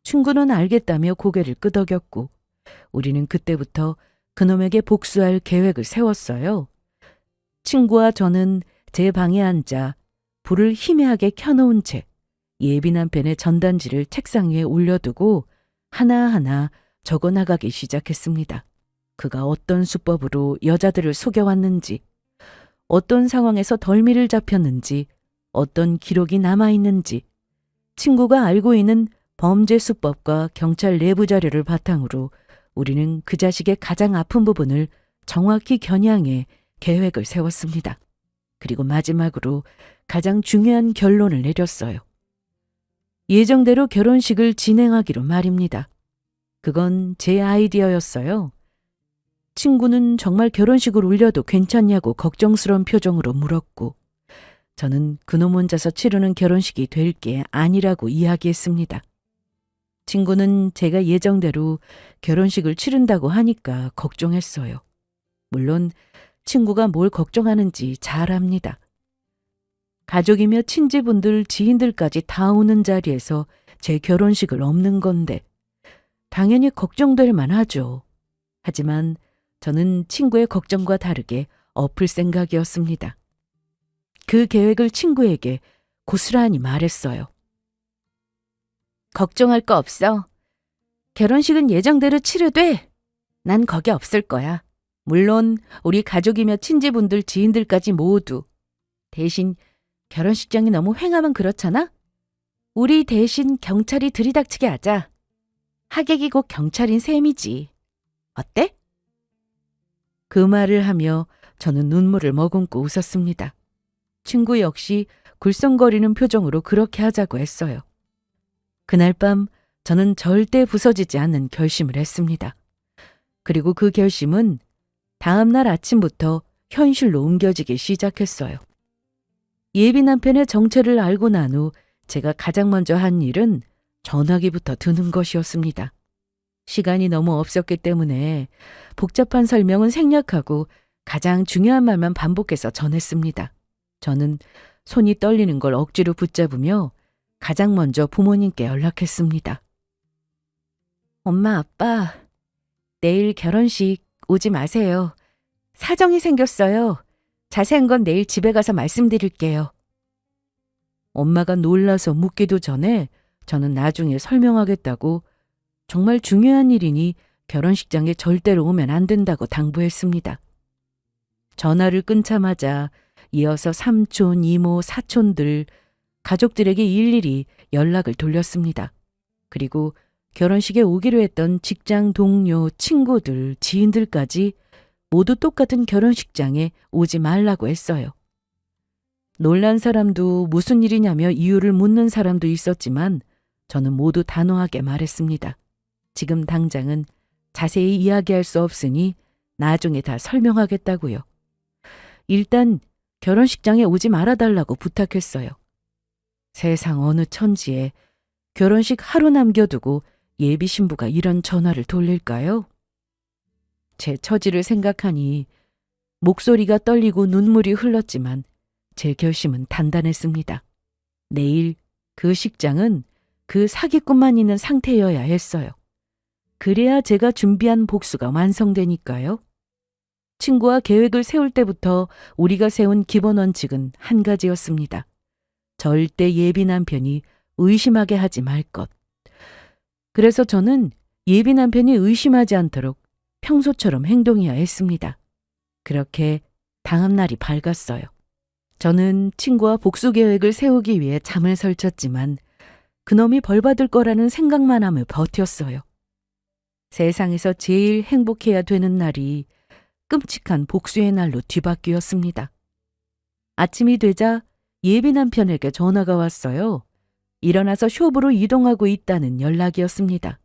친구는 알겠다며 고개를 끄덕였고 우리는 그때부터 그놈에게 복수할 계획을 세웠어요. 친구와 저는 제 방에 앉아 불을 희미하게 켜놓은 채 예비 남편의 전단지를 책상 위에 올려두고 하나하나 적어나가기 시작했습니다. 그가 어떤 수법으로 여자들을 속여왔는지, 어떤 상황에서 덜미를 잡혔는지, 어떤 기록이 남아있는지, 친구가 알고 있는 범죄 수법과 경찰 내부 자료를 바탕으로 우리는 그 자식의 가장 아픈 부분을 정확히 겨냥해 계획을 세웠습니다. 그리고 마지막으로 가장 중요한 결론을 내렸어요. 예정대로 결혼식을 진행하기로 말입니다. 그건 제 아이디어였어요. 친구는 정말 결혼식을 올려도 괜찮냐고 걱정스러운 표정으로 물었고 저는 그놈 혼자서 치르는 결혼식이 될 게 아니라고 이야기했습니다. 친구는 제가 예정대로 결혼식을 치른다고 하니까 걱정했어요. 물론 친구가 뭘 걱정하는지 잘 압니다. 가족이며 친지분들, 지인들까지 다 오는 자리에서 제 결혼식을 없는 건데 당연히 걱정될 만하죠. 하지만 저는 친구의 걱정과 다르게 엎을 생각이었습니다. 그 계획을 친구에게 고스란히 말했어요. 걱정할 거 없어. 결혼식은 예정대로 치르되 난 거기 없을 거야. 물론 우리 가족이며 친지분들, 지인들까지 모두. 대신 결혼식장이 너무 횡하면 그렇잖아? 우리 대신 경찰이 들이닥치게 하자. 하객이 곧 경찰인 셈이지. 어때? 그 말을 하며 저는 눈물을 머금고 웃었습니다. 친구 역시 굴성거리는 표정으로 그렇게 하자고 했어요. 그날 밤 저는 절대 부서지지 않는 결심을 했습니다. 그리고 그 결심은 다음 날 아침부터 현실로 옮겨지기 시작했어요. 예비 남편의 정체를 알고 난 후 제가 가장 먼저 한 일은 전화기부터 드는 것이었습니다. 시간이 너무 없었기 때문에 복잡한 설명은 생략하고 가장 중요한 말만 반복해서 전했습니다. 저는 손이 떨리는 걸 억지로 붙잡으며 가장 먼저 부모님께 연락했습니다. 엄마, 아빠, 내일 결혼식 오지 마세요. 사정이 생겼어요. 자세한 건 내일 집에 가서 말씀드릴게요. 엄마가 놀라서 묻기도 전에 저는 나중에 설명하겠다고 정말 중요한 일이니 결혼식장에 절대로 오면 안 된다고 당부했습니다. 전화를 끊자마자 이어서 삼촌, 이모, 사촌들, 가족들에게 일일이 연락을 돌렸습니다. 그리고 결혼식에 오기로 했던 직장 동료, 친구들, 지인들까지 모두 똑같은 결혼식장에 오지 말라고 했어요. 놀란 사람도 무슨 일이냐며 이유를 묻는 사람도 있었지만 저는 모두 단호하게 말했습니다. 지금 당장은 자세히 이야기할 수 없으니 나중에 다 설명하겠다고요. 일단 결혼식장에 오지 말아달라고 부탁했어요. 세상 어느 천지에 결혼식 하루 남겨두고 예비 신부가 이런 전화를 돌릴까요? 제 처지를 생각하니 목소리가 떨리고 눈물이 흘렀지만 제 결심은 단단했습니다. 내일 그 식장은 그 사기꾼만 있는 상태여야 했어요. 그래야 제가 준비한 복수가 완성되니까요. 친구와 계획을 세울 때부터 우리가 세운 기본 원칙은 한 가지였습니다. 절대 예비 남편이 의심하게 하지 말 것. 그래서 저는 예비 남편이 의심하지 않도록 평소처럼 행동해야 했습니다. 그렇게 다음 날이 밝았어요. 저는 친구와 복수 계획을 세우기 위해 잠을 설쳤지만 그놈이 벌받을 거라는 생각만 하며 버텼어요. 세상에서 제일 행복해야 되는 날이 끔찍한 복수의 날로 뒤바뀌었습니다. 아침이 되자 예비 남편에게 전화가 왔어요. 일어나서 쇼부로 이동하고 있다는 연락이었습니다.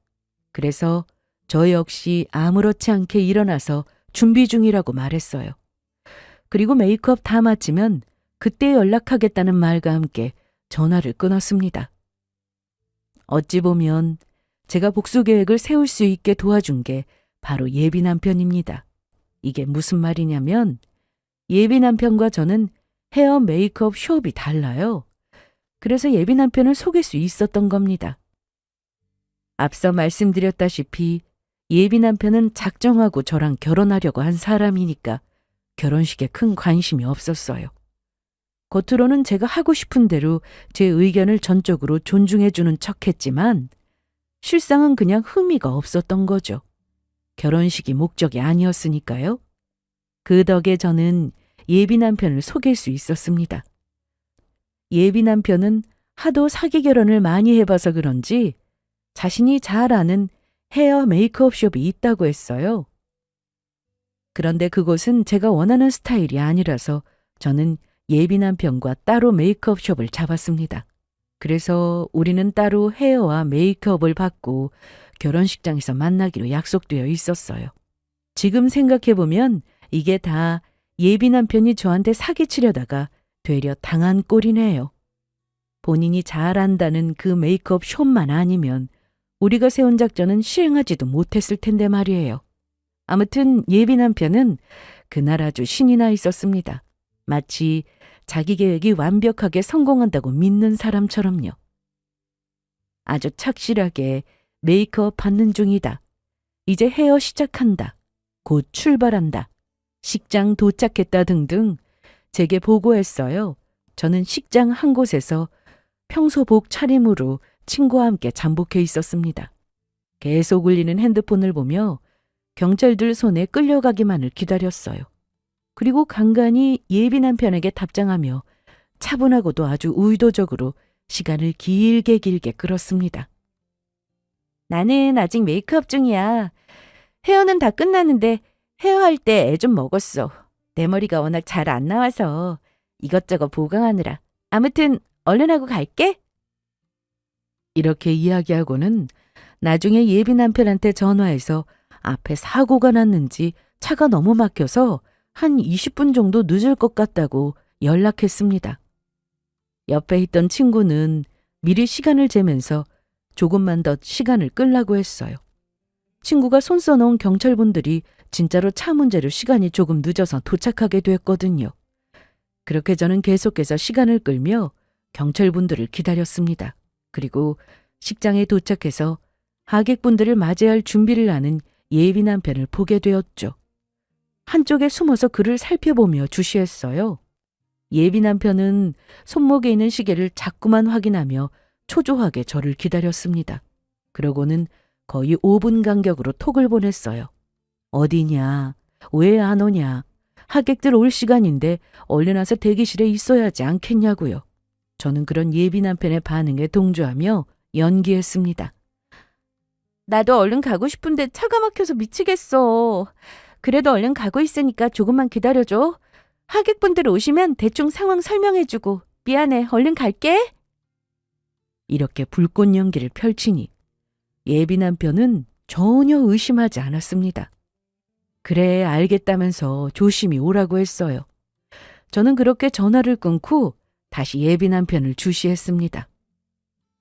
그래서 저 역시 아무렇지 않게 일어나서 준비 중이라고 말했어요. 그리고 메이크업 다 마치면 그때 연락하겠다는 말과 함께 전화를 끊었습니다. 어찌 보면 제가 복수 계획을 세울 수 있게 도와준 게 바로 예비 남편입니다. 이게 무슨 말이냐면 예비 남편과 저는 헤어 메이크업 숍이 달라요. 그래서 예비 남편을 속일 수 있었던 겁니다. 앞서 말씀드렸다시피 예비 남편은 작정하고 저랑 결혼하려고 한 사람이니까 결혼식에 큰 관심이 없었어요. 겉으로는 제가 하고 싶은 대로 제 의견을 전적으로 존중해주는 척했지만 실상은 그냥 흥미가 없었던 거죠. 결혼식이 목적이 아니었으니까요. 그 덕에 저는 예비 남편을 속일 수 있었습니다. 예비 남편은 하도 사기 결혼을 많이 해봐서 그런지 자신이 잘 아는 헤어 메이크업 숍이 있다고 했어요. 그런데 그곳은 제가 원하는 스타일이 아니라서 저는 예비 남편과 따로 메이크업 숍을 잡았습니다. 그래서 우리는 따로 헤어와 메이크업을 받고 결혼식장에서 만나기로 약속되어 있었어요. 지금 생각해보면 이게 다 예비 남편이 저한테 사기치려다가 되려 당한 꼴이네요. 본인이 잘 안다는 그 메이크업 숍만 아니면 우리가 세운 작전은 시행하지도 못했을 텐데 말이에요. 아무튼 예비 남편은 그날 아주 신이 나 있었습니다. 마치 자기 계획이 완벽하게 성공한다고 믿는 사람처럼요. 아주 착실하게 메이크업 받는 중이다. 이제 헤어 시작한다. 곧 출발한다. 식장 도착했다 등등 제게 보고했어요. 저는 식장 한 곳에서 평소복 차림으로 친구와 함께 잠복해 있었습니다. 계속 울리는 핸드폰을 보며 경찰들 손에 끌려가기만을 기다렸어요. 그리고 간간히 예비 남편에게 답장하며 차분하고도 아주 의도적으로 시간을 길게 끌었습니다. 나는 아직 메이크업 중이야. 헤어는 다 끝났는데 헤어할 때 애 좀 먹었어. 내 머리가 워낙 잘 안 나와서 이것저것 보강하느라. 아무튼 얼른 하고 갈게. 이렇게 이야기하고는 나중에 예비 남편한테 전화해서 앞에 사고가 났는지 차가 너무 막혀서 한 20분 정도 늦을 것 같다고 연락했습니다. 옆에 있던 친구는 미리 시간을 재면서 조금만 더 시간을 끌라고 했어요. 친구가 손 써놓은 경찰분들이 진짜로 차 문제로 시간이 조금 늦어서 도착하게 됐거든요. 그렇게 저는 계속해서 시간을 끌며 경찰분들을 기다렸습니다. 그리고 식장에 도착해서 하객분들을 맞이할 준비를 하는 예비 남편을 보게 되었죠. 한쪽에 숨어서 그를 살펴보며 주시했어요. 예비 남편은 손목에 있는 시계를 자꾸만 확인하며 초조하게 저를 기다렸습니다. 그러고는 거의 5분 간격으로 톡을 보냈어요. 어디냐? 왜 안 오냐? 하객들 올 시간인데 얼른 와서 대기실에 있어야 하지 않겠냐고요. 저는 그런 예비 남편의 반응에 동조하며 연기했습니다. 나도 얼른 가고 싶은데 차가 막혀서 미치겠어. 그래도 얼른 가고 있으니까 조금만 기다려줘. 하객분들 오시면 대충 상황 설명해주고 미안해 얼른 갈게. 이렇게 불꽃 연기를 펼치니 예비 남편은 전혀 의심하지 않았습니다. 그래 알겠다면서 조심히 오라고 했어요. 저는 그렇게 전화를 끊고 다시 예비 남편을 주시했습니다.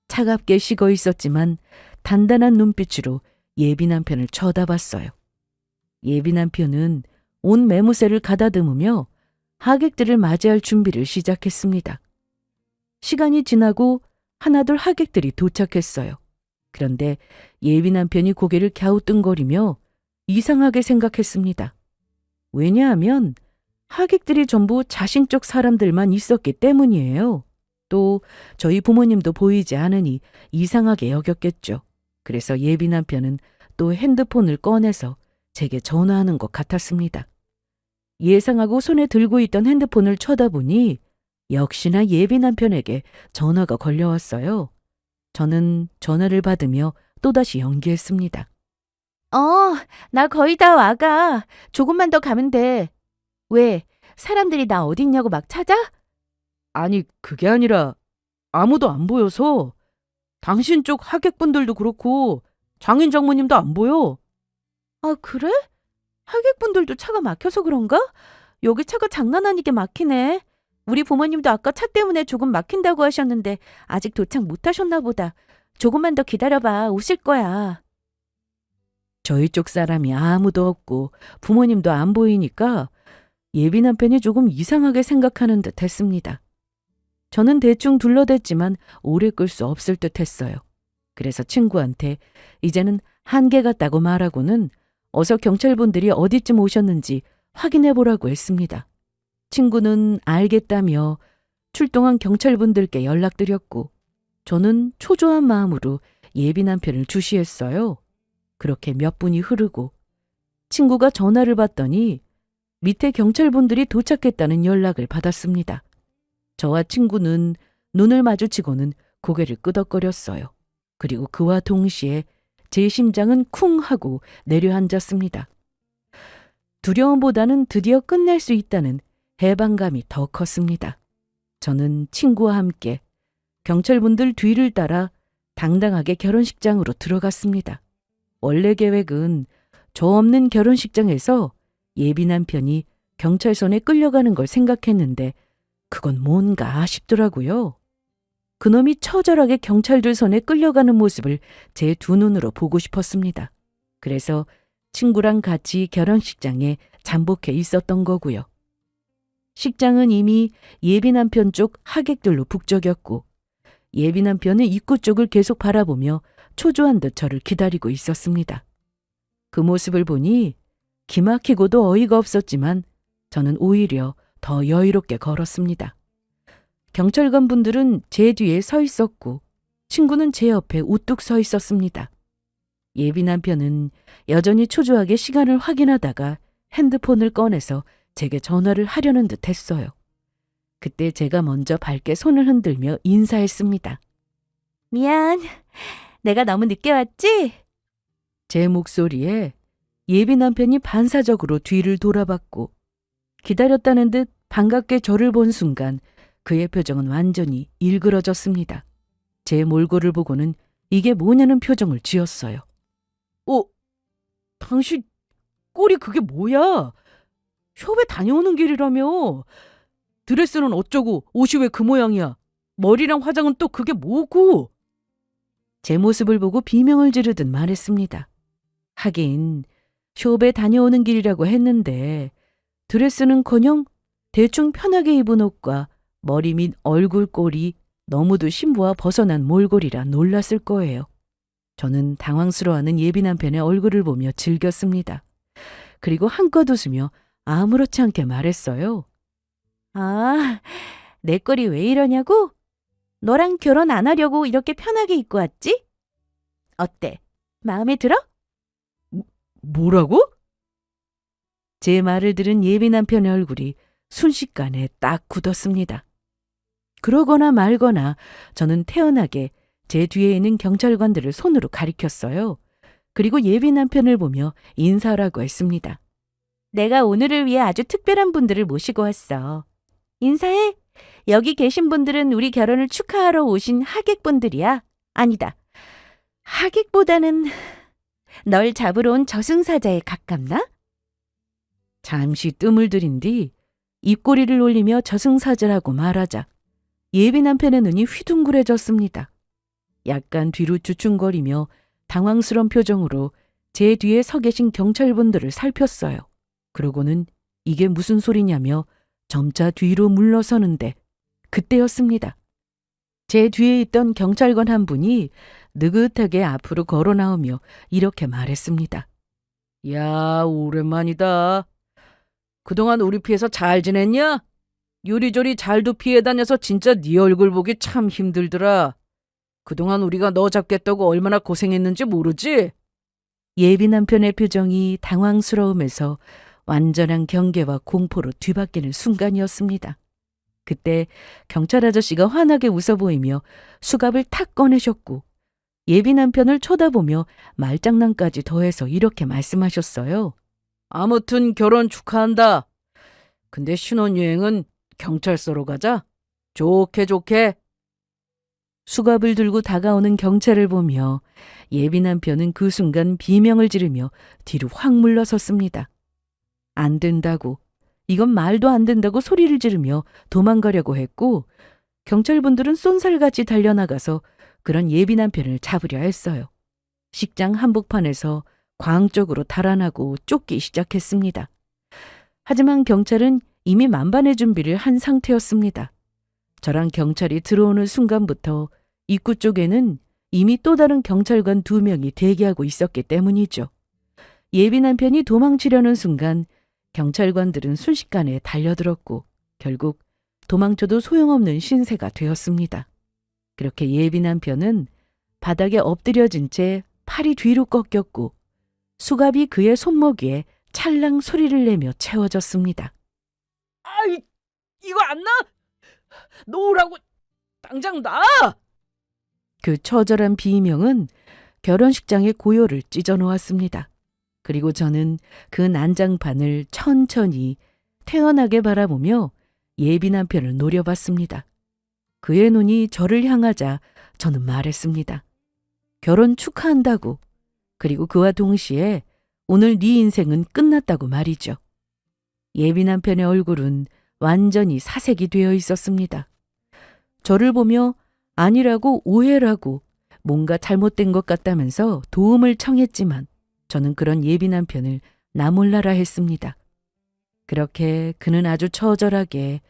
차갑게 식어 있었지만 단단한 눈빛으로 예비 남편을 쳐다봤어요. 예비 남편은 온 매무새를 가다듬으며 하객들을 맞이할 준비를 시작했습니다. 시간이 지나고 하나둘 하객들이 도착했어요. 그런데 예비 남편이 고개를 갸우뚱거리며 이상하게 생각했습니다. 왜냐하면 하객들이 전부 자신 쪽 사람들만 있었기 때문이에요. 또 저희 부모님도 보이지 않으니 이상하게 여겼겠죠. 그래서 예비 남편은 또 핸드폰을 꺼내서 제게 전화하는 것 같았습니다. 예상하고 손에 들고 있던 핸드폰을 쳐다보니 역시나 예비 남편에게 전화가 걸려왔어요. 저는 전화를 받으며 또다시 연기했습니다. 나 거의 다 와가. 조금만 더 가면 돼. 왜? 사람들이 나 어딨냐고 막 찾아? 아니, 그게 아니라 아무도 안 보여서. 당신 쪽 하객분들도 그렇고 장인 장모님도 안 보여. 아, 그래? 하객분들도 차가 막혀서 그런가? 여기 차가 장난 아니게 막히네. 우리 부모님도 아까 차 때문에 조금 막힌다고 하셨는데 아직 도착 못 하셨나 보다. 조금만 더 기다려봐. 오실 거야. 저희 쪽 사람이 아무도 없고 부모님도 안 보이니까 예비 남편이 조금 이상하게 생각하는 듯 했습니다. 저는 대충 둘러댔지만 오래 끌 수 없을 듯 했어요. 그래서 친구한테 이제는 한계 같다고 말하고는 어서 경찰분들이 어디쯤 오셨는지 확인해 보라고 했습니다. 친구는 알겠다며 출동한 경찰분들께 연락드렸고 저는 초조한 마음으로 예비 남편을 주시했어요. 그렇게 몇 분이 흐르고 친구가 전화를 받더니 밑에 경찰분들이 도착했다는 연락을 받았습니다. 저와 친구는 눈을 마주치고는 고개를 끄덕거렸어요. 그리고 그와 동시에 제 심장은 쿵 하고 내려앉았습니다. 두려움보다는 드디어 끝낼 수 있다는 해방감이 더 컸습니다. 저는 친구와 함께 경찰분들 뒤를 따라 당당하게 결혼식장으로 들어갔습니다. 원래 계획은 저 없는 결혼식장에서 예비 남편이 경찰선에 끌려가는 걸 생각했는데 그건 뭔가 아쉽더라고요. 그놈이 처절하게 경찰들 손에 끌려가는 모습을 제 두 눈으로 보고 싶었습니다. 그래서 친구랑 같이 결혼식장에 잠복해 있었던 거고요. 식장은 이미 예비 남편 쪽 하객들로 북적였고 예비 남편은 입구 쪽을 계속 바라보며 초조한 듯 저를 기다리고 있었습니다. 그 모습을 보니 기막히고도 어이가 없었지만 저는 오히려 더 여유롭게 걸었습니다. 경찰관 분들은 제 뒤에 서 있었고 친구는 제 옆에 우뚝 서 있었습니다. 예비 남편은 여전히 초조하게 시간을 확인하다가 핸드폰을 꺼내서 제게 전화를 하려는 듯 했어요. 그때 제가 먼저 밝게 손을 흔들며 인사했습니다. 미안, 내가 너무 늦게 왔지? 제 목소리에 예비 남편이 반사적으로 뒤를 돌아봤고 기다렸다는 듯 반갑게 저를 본 순간 그의 표정은 완전히 일그러졌습니다. 제 몰골을 보고는 이게 뭐냐는 표정을 지었어요. 당신 꼴이 그게 뭐야? 숍에 다녀오는 길이라며. 드레스는 어쩌고 옷이 왜 그 모양이야? 머리랑 화장은 또 그게 뭐고? 제 모습을 보고 비명을 지르듯 말했습니다. 하긴 숍에 다녀오는 길이라고 했는데 드레스는커녕 대충 편하게 입은 옷과 머리 및 얼굴 꼴이 너무도 신부와 벗어난 몰골이라 놀랐을 거예요. 저는 당황스러워하는 예비 남편의 얼굴을 보며 즐겼습니다. 그리고 한껏 웃으며 아무렇지 않게 말했어요. 아, 내 꼴이 왜 이러냐고? 너랑 결혼 안 하려고 이렇게 편하게 입고 왔지? 어때? 마음에 들어? 뭐라고? 제 말을 들은 예비 남편의 얼굴이 순식간에 딱 굳었습니다. 그러거나 말거나 저는 태연하게 제 뒤에 있는 경찰관들을 손으로 가리켰어요. 그리고 예비 남편을 보며 인사라고 했습니다. 내가 오늘을 위해 아주 특별한 분들을 모시고 왔어. 인사해. 여기 계신 분들은 우리 결혼을 축하하러 오신 하객분들이야. 아니다. 하객보다는 널 잡으러 온 저승사자에 가깝나? 잠시 뜸을 들인 뒤 입꼬리를 올리며 저승사자라고 말하자 예비 남편의 눈이 휘둥그레졌습니다. 약간 뒤로 주춤거리며 당황스러운 표정으로 제 뒤에 서 계신 경찰분들을 살폈어요. 그러고는 이게 무슨 소리냐며 점차 뒤로 물러서는데 그때였습니다. 제 뒤에 있던 경찰관 한 분이 느긋하게 앞으로 걸어 나오며 이렇게 말했습니다. 야, 오랜만이다. 그동안 우리 피해서 잘 지냈냐? 요리조리 잘도 피해 다녀서 진짜 네 얼굴 보기 참 힘들더라. 그동안 우리가 너 잡겠다고 얼마나 고생했는지 모르지? 예비 남편의 표정이 당황스러움에서 완전한 경계와 공포로 뒤바뀌는 순간이었습니다. 그때 경찰 아저씨가 환하게 웃어 보이며 수갑을 탁 꺼내셨고 예비 남편을 쳐다보며 말장난까지 더해서 이렇게 말씀하셨어요. 아무튼 결혼 축하한다. 근데 신혼여행은 경찰서로 가자. 좋게 좋게. 수갑을 들고 다가오는 경찰을 보며 예비 남편은 그 순간 비명을 지르며 뒤로 확 물러섰습니다. 안 된다고, 이건 말도 안 된다고 소리를 지르며 도망가려고 했고, 경찰분들은 쏜살같이 달려나가서 그런 예비 남편을 잡으려 했어요. 식장 한복판에서 광 쪽으로 달아나고 쫓기 시작했습니다. 하지만 경찰은 이미 만반의 준비를 한 상태였습니다. 저랑 경찰이 들어오는 순간부터 입구 쪽에는 이미 또 다른 경찰관 2명이 대기하고 있었기 때문이죠. 예비 남편이 도망치려는 순간 경찰관들은 순식간에 달려들었고 결국 도망쳐도 소용없는 신세가 되었습니다. 그렇게 예비 남편은 바닥에 엎드려진 채 팔이 뒤로 꺾였고 수갑이 그의 손목에 찰랑 소리를 내며 채워졌습니다. 아이, 이거 안 나? 놓으라고, 당장 놔! 그 처절한 비명은 결혼식장의 고요를 찢어놓았습니다. 그리고 저는 그 난장판을 천천히 태연하게 바라보며 예비 남편을 노려봤습니다. 그의 눈이 저를 향하자 저는 말했습니다. 결혼 축하한다고. 그리고 그와 동시에 오늘 네 인생은 끝났다고 말이죠. 예비 남편의 얼굴은 완전히 사색이 되어 있었습니다. 저를 보며 아니라고 오해라고 뭔가 잘못된 것 같다면서 도움을 청했지만 저는 그런 예비 남편을 나 몰라라 했습니다. 그렇게 그는 아주 처절하게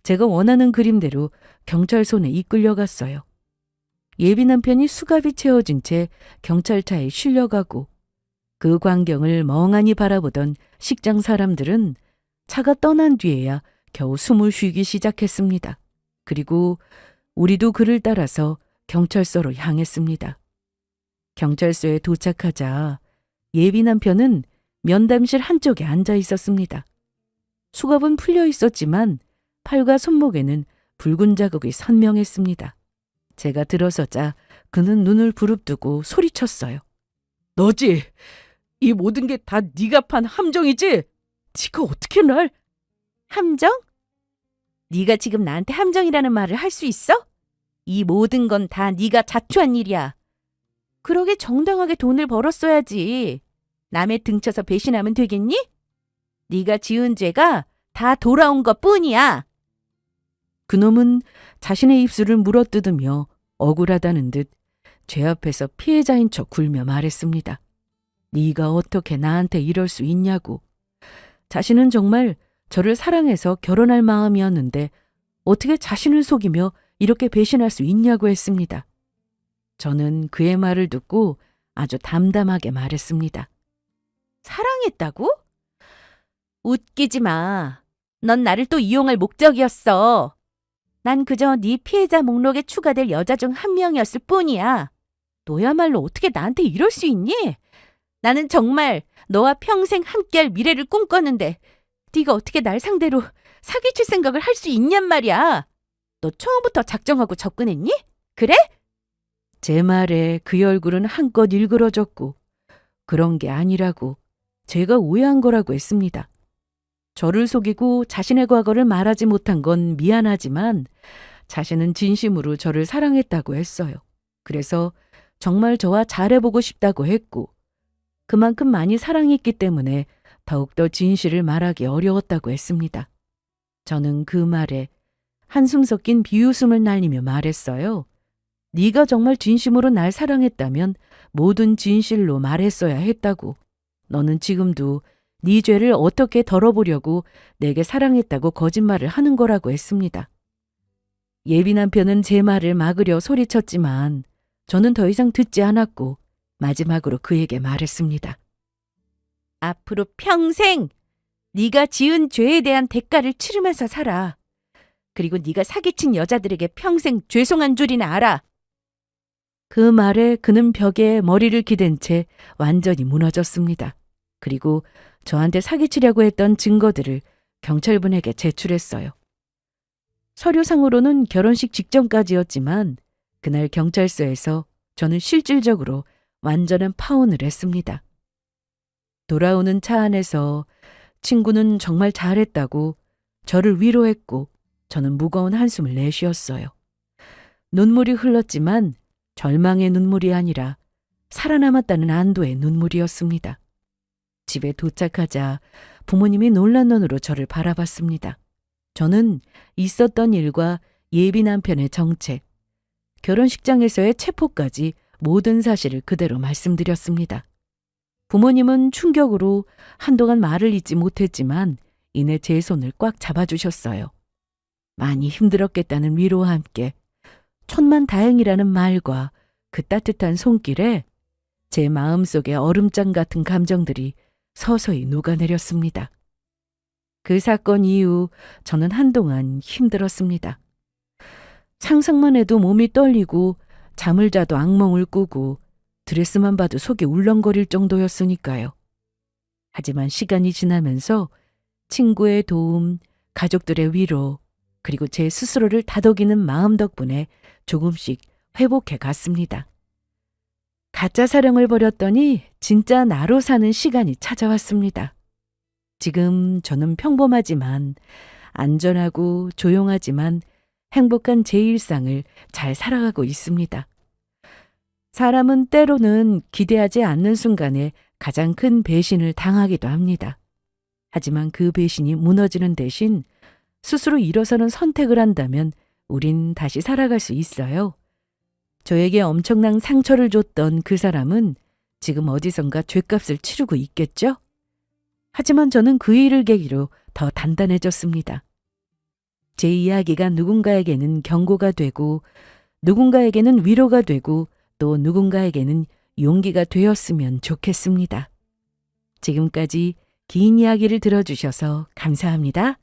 제가 원하는 그림대로 경찰 손에 이끌려갔어요. 예비 남편이 수갑이 채워진 채 경찰차에 실려가고 그 광경을 멍하니 바라보던 식장 사람들은 차가 떠난 뒤에야 겨우 숨을 쉬기 시작했습니다. 그리고 우리도 그를 따라서 경찰서로 향했습니다. 경찰서에 도착하자 예비 남편은 면담실 한쪽에 앉아 있었습니다. 수갑은 풀려 있었지만 팔과 손목에는 붉은 자국이 선명했습니다. 제가 들어서자 그는 눈을 부릅뜨고 소리쳤어요. 너지? 이 모든 게 다 네가 판 함정이지? 네가 어떻게 날? 함정? 네가 지금 나한테 함정이라는 말을 할 수 있어? 이 모든 건 다 네가 자초한 일이야. 그러게 정당하게 돈을 벌었어야지. 남의 등쳐서 배신하면 되겠니? 네가 지은 죄가 다 돌아온 것뿐이야. 그놈은 자신의 입술을 물어뜯으며 억울하다는 듯 죄 앞에서 피해자인 척 굴며 말했습니다. 네가 어떻게 나한테 이럴 수 있냐고. 자신은 정말 저를 사랑해서 결혼할 마음이었는데 어떻게 자신을 속이며 이렇게 배신할 수 있냐고 했습니다. 저는 그의 말을 듣고 아주 담담하게 말했습니다. 사랑했다고? 웃기지 마. 넌 나를 또 이용할 목적이었어. 난 그저 네 피해자 목록에 추가될 여자 중 한 명이었을 뿐이야. 너야말로 어떻게 나한테 이럴 수 있니? 나는 정말 너와 평생 함께할 미래를 꿈꿨는데 네가 어떻게 날 상대로 사기칠 생각을 할 수 있냔 말이야. 너 처음부터 작정하고 접근했니? 그래? 제 말에 그의 얼굴은 한껏 일그러졌고 그런 게 아니라고 제가 오해한 거라고 했습니다. 저를 속이고 자신의 과거를 말하지 못한 건 미안하지만 자신은 진심으로 저를 사랑했다고 했어요. 그래서 정말 저와 잘해보고 싶다고 했고 그만큼 많이 사랑했기 때문에 더욱더 진실을 말하기 어려웠다고 했습니다. 저는 그 말에 한숨 섞인 비웃음을 날리며 말했어요. 네가 정말 진심으로 날 사랑했다면 모든 진실로 말했어야 했다고. 너는 지금도 네 죄를 어떻게 덜어보려고 내게 사랑했다고 거짓말을 하는 거라고 했습니다. 예비 남편은 제 말을 막으려 소리쳤지만 저는 더 이상 듣지 않았고 마지막으로 그에게 말했습니다. 앞으로 평생 네가 지은 죄에 대한 대가를 치르면서 살아. 그리고 네가 사기친 여자들에게 평생 죄송한 줄이나 알아. 그 말에 그는 벽에 머리를 기댄 채 완전히 무너졌습니다. 그리고 저한테 사기치려고 했던 증거들을 경찰분에게 제출했어요. 서류상으로는 결혼식 직전까지였지만 그날 경찰서에서 저는 실질적으로 완전한 파혼을 했습니다. 돌아오는 차 안에서 친구는 정말 잘했다고 저를 위로했고 저는 무거운 한숨을 내쉬었어요. 눈물이 흘렀지만 절망의 눈물이 아니라 살아남았다는 안도의 눈물이었습니다. 집에 도착하자 부모님이 놀란 눈으로 저를 바라봤습니다. 저는 있었던 일과 예비 남편의 정체, 결혼식장에서의 체포까지 모든 사실을 그대로 말씀드렸습니다. 부모님은 충격으로 한동안 말을 잇지 못했지만 이내 제 손을 꽉 잡아주셨어요. 많이 힘들었겠다는 위로와 함께 천만다행이라는 말과 그 따뜻한 손길에 제 마음속의 얼음장 같은 감정들이 서서히 녹아내렸습니다. 그 사건 이후 저는 한동안 힘들었습니다. 상상만 해도 몸이 떨리고 잠을 자도 악몽을 꾸고 드레스만 봐도 속이 울렁거릴 정도였으니까요. 하지만 시간이 지나면서 친구의 도움, 가족들의 위로, 그리고 제 스스로를 다독이는 마음 덕분에 조금씩 회복해 갔습니다. 가짜 사랑을 버렸더니 진짜 나로 사는 시간이 찾아왔습니다. 지금 저는 평범하지만 안전하고 조용하지만 행복한 제 일상을 잘 살아가고 있습니다. 사람은 때로는 기대하지 않는 순간에 가장 큰 배신을 당하기도 합니다. 하지만 그 배신이 무너지는 대신 스스로 일어서는 선택을 한다면 우린 다시 살아갈 수 있어요. 저에게 엄청난 상처를 줬던 그 사람은 지금 어디선가 죗값을 치르고 있겠죠? 하지만 저는 그 일을 계기로 더 단단해졌습니다. 제 이야기가 누군가에게는 경고가 되고 누군가에게는 위로가 되고 또 누군가에게는 용기가 되었으면 좋겠습니다. 지금까지 긴 이야기를 들어주셔서 감사합니다.